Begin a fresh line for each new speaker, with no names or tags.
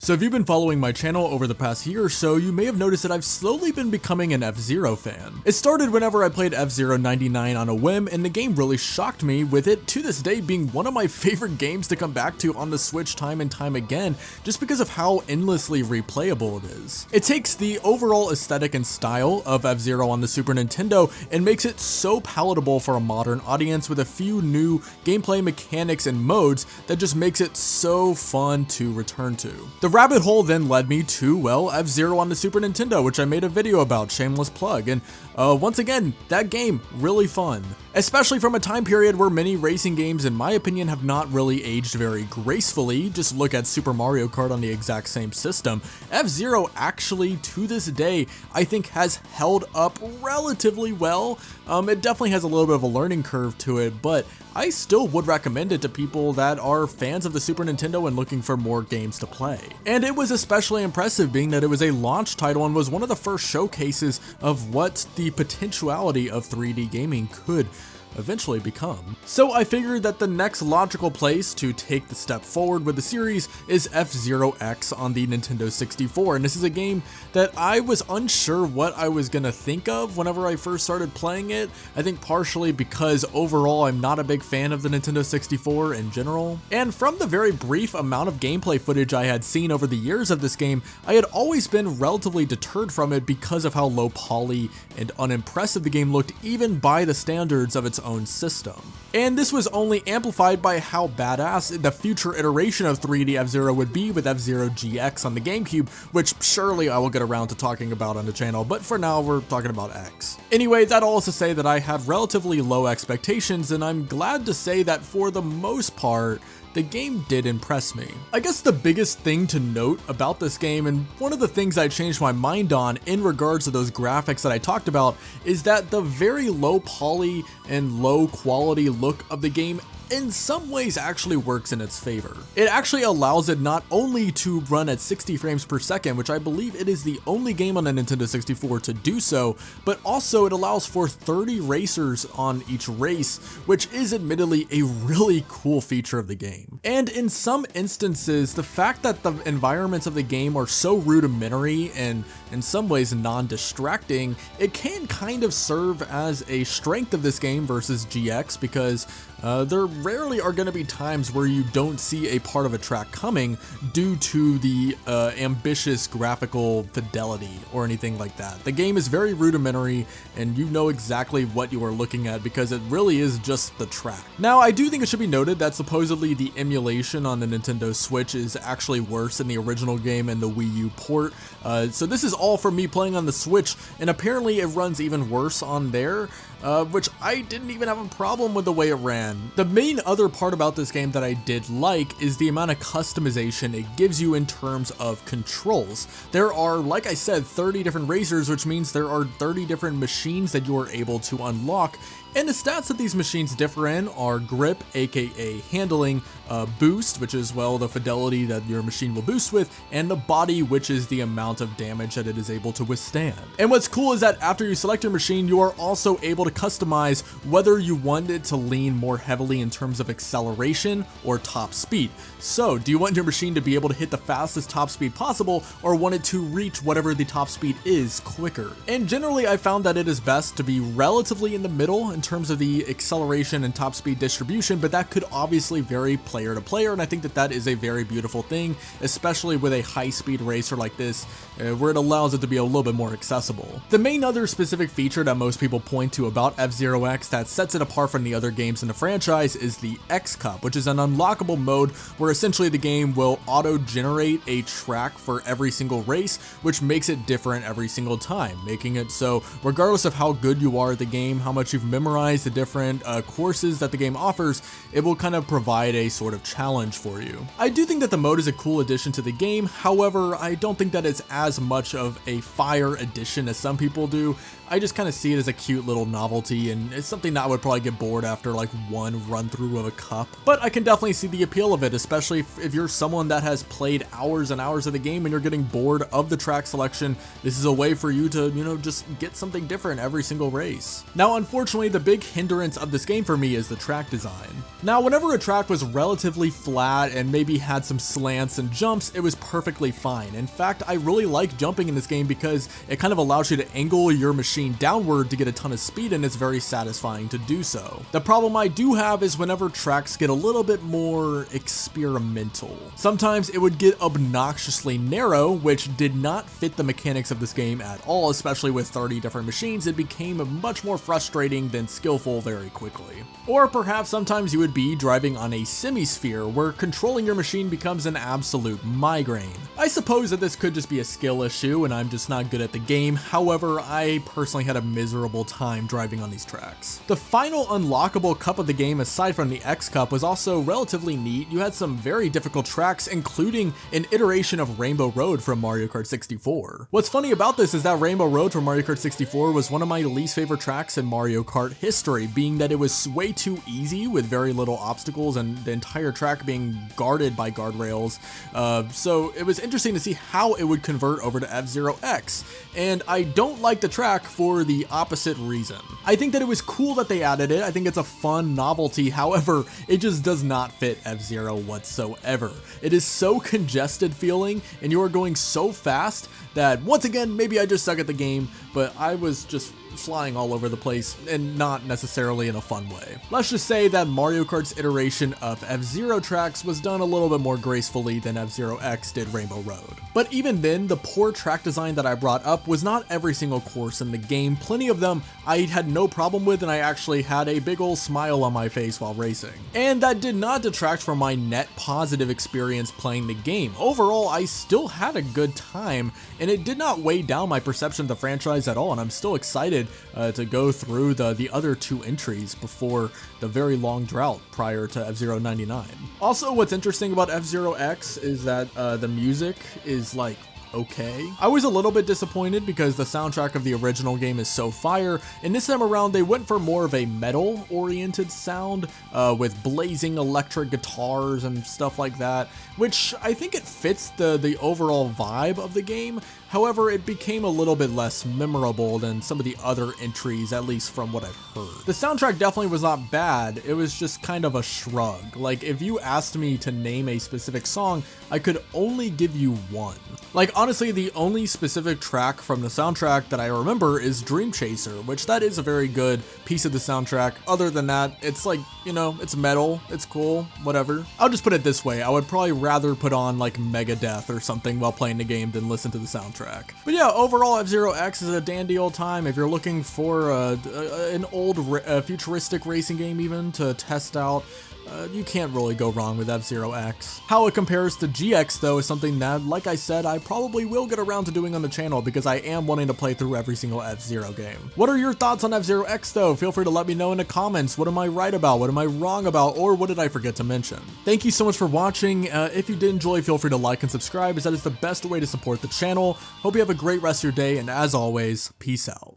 So if you've been following my channel over the past year or so, you may have noticed that I've slowly been becoming an F-Zero fan. It started whenever I played F-Zero 99 on a whim, and the game really shocked me, with it to this day being one of my favorite games to come back to on the Switch time and time again, just because of how endlessly replayable it is. It takes the overall aesthetic and style of F-Zero on the Super Nintendo and makes it so palatable for a modern audience with a few new gameplay mechanics and modes that just makes it so fun to return to. The rabbit hole then led me to, well, F-Zero on the Super Nintendo, which I made a video about, shameless plug, and once again, that game, really fun. Especially from a time period where many racing games, in my opinion, have not really aged very gracefully. Just look at Super Mario Kart on the exact same system. F-Zero actually, to this day, I think has held up relatively well. It definitely has a little bit of a learning curve to it, but I still would recommend it to people that are fans of the Super Nintendo and looking for more games to play. And it was especially impressive being that it was a launch title and was one of the first showcases of what the potentiality of 3D gaming could eventually become. So I figured that the next logical place to take the step forward with the series is F-Zero X on the Nintendo 64, and this is a game that I was unsure what I was gonna think of whenever I first started playing it. I think partially because overall I'm not a big fan of the Nintendo 64 in general, and from the very brief amount of gameplay footage I had seen over the years of this game, I had always been relatively deterred from it because of how low poly and unimpressive the game looked even by the standards of its own system. And this was only amplified by how badass the future iteration of 3D F-Zero would be with F-Zero GX on the GameCube, which surely I will get around to talking about on the channel, but for now we're talking about X. Anyway, that all is to say that I had relatively low expectations, and I'm glad to say that for the most part, the game did impress me. I guess the biggest thing to note about this game, and one of the things I changed my mind on in regards to those graphics that I talked about, is that the very low poly and low quality look of the game in some ways actually works in its favor. It actually allows it not only to run at 60 frames per second, which I believe it is the only game on the Nintendo 64 to do so, but also it allows for 30 racers on each race, which is admittedly a really cool feature of the game. And in some instances, the fact that the environments of the game are so rudimentary and in some ways non-distracting, it can kind of serve as a strength of this game versus GX, because there rarely are going to be times where you don't see a part of a track coming due to the ambitious graphical fidelity or anything like that. The game is very rudimentary and you know exactly what you are looking at because it really is just the track. Now, I do think it should be noted that supposedly the emulation on the Nintendo Switch is actually worse than the original game and the Wii U port. So this is all from me playing on the Switch, and apparently it runs even worse on there, which I didn't even have a problem with the way it ran. The main other part about this game that I did like is the amount of customization it gives you in terms of controls. There are, like I said, 30 different racers, which means there are 30 different machines that you are able to unlock. And the stats that these machines differ in are grip, aka handling, boost, which is, well, the fidelity that your machine will boost with, and the body, which is the amount of damage that it is able to withstand. And what's cool is that after you select your machine, you are also able to customize whether you want it to lean more heavily in terms of acceleration or top speed. So, do you want your machine to be able to hit the fastest top speed possible, or want it to reach whatever the top speed is quicker? And generally, I found that it is best to be relatively in the middle in terms of the acceleration and top speed distribution, but that could obviously vary player to player, and I think that that is a very beautiful thing, especially with a high-speed racer like this, where it allows it to be a little bit more accessible. The main other specific feature that most people point to about F-Zero X that sets it apart from the other games in the franchise is the X Cup, which is an unlockable mode where essentially the game will auto-generate a track for every single race, which makes it different every single time, making it so regardless of how good you are at the game, how much you've memorized the different courses that the game offers, it will kind of provide a sort of challenge for you. I do think that the mode is a cool addition to the game, however, I don't think that it's as much of a fire addition as some people do. I just kind of see it as a cute little novelty, and it's something that I would probably get bored after like one run through of a cup. But I can definitely see the appeal of it, especially if you're someone that has played hours and hours of the game and you're getting bored of the track selection. This is a way for you to, you know, just get something different every single race. Now, unfortunately, the a big hindrance of this game for me is the track design. Now, whenever a track was relatively flat and maybe had some slants and jumps, it was perfectly fine. In fact, I really like jumping in this game because it kind of allows you to angle your machine downward to get a ton of speed, and it's very satisfying to do so. The problem I do have is whenever tracks get a little bit more experimental. Sometimes it would get obnoxiously narrow, which did not fit the mechanics of this game at all, especially with 30 different machines. It became much more frustrating than skillful very quickly. Or perhaps sometimes you would be driving on a semi-sphere where controlling your machine becomes an absolute migraine. I suppose that this could just be a skill issue and I'm just not good at the game. However, I personally had a miserable time driving on these tracks. The final unlockable cup of the game, aside from the X Cup, was also relatively neat. You had some very difficult tracks, including an iteration of Rainbow Road from Mario Kart 64. What's funny about this is that Rainbow Road from Mario Kart 64 was one of my least favorite tracks in Mario Kart history, being that it was way too easy with very little obstacles and the entire track being guarded by guardrails. So it was interesting to see how it would convert over to F-Zero X, and I don't like the track for the opposite reason. I think that it was cool that they added it. I think it's a fun novelty. However, it just does not fit F-Zero whatsoever. It is so congested feeling, and you are going so fast that, once again, maybe I just suck at the game, but I was just flying all over the place and not necessarily in a fun way. Let's just say that Mario Kart's iteration of F-Zero tracks was done a little bit more gracefully than F-Zero X did Rainbow Road. But even then, the poor track design that I brought up was not every single course in the game. Plenty of them I had no problem with, and I actually had a big ol' smile on my face while racing. And that did not detract from my net positive experience playing the game. Overall, I still had a good time, and it did not weigh down my perception of the franchise at all, and I'm still excited to go through the other two entries before the very long drought prior to F-Zero 99. Also, what's interesting about F-Zero X is that the music is like okay. I was a little bit disappointed because the soundtrack of the original game is so fire, and this time around they went for more of a metal oriented sound with blazing electric guitars and stuff like that, which I think it fits the overall vibe of the game. However, it became a little bit less memorable than some of the other entries, at least from what I've heard. The soundtrack definitely was not bad, it was just kind of a shrug. Like, if you asked me to name a specific song, I could only give you one. Like, honestly, the only specific track from the soundtrack that I remember is Dream Chaser, which that is a very good piece of the soundtrack. Other than that, it's like, you know, it's metal, it's cool, whatever. I'll just put it this way, I would probably rather put on like Megadeth or something while playing the game than listen to the soundtrack. But yeah, overall F-Zero X is a dandy old time. If you're looking for an old futuristic racing game even to test out, you can't really go wrong with F-Zero X. How it compares to GX though is something that, like I said, I probably will get around to doing on the channel because I am wanting to play through every single F-Zero game. What are your thoughts on F-Zero X though? Feel free to let me know in the comments. What am I right about? What am I wrong about? Or what did I forget to mention? Thank you so much for watching. If you did enjoy, feel free to like and subscribe, as that is the best way to support the channel. Hope you have a great rest of your day, and as always, peace out.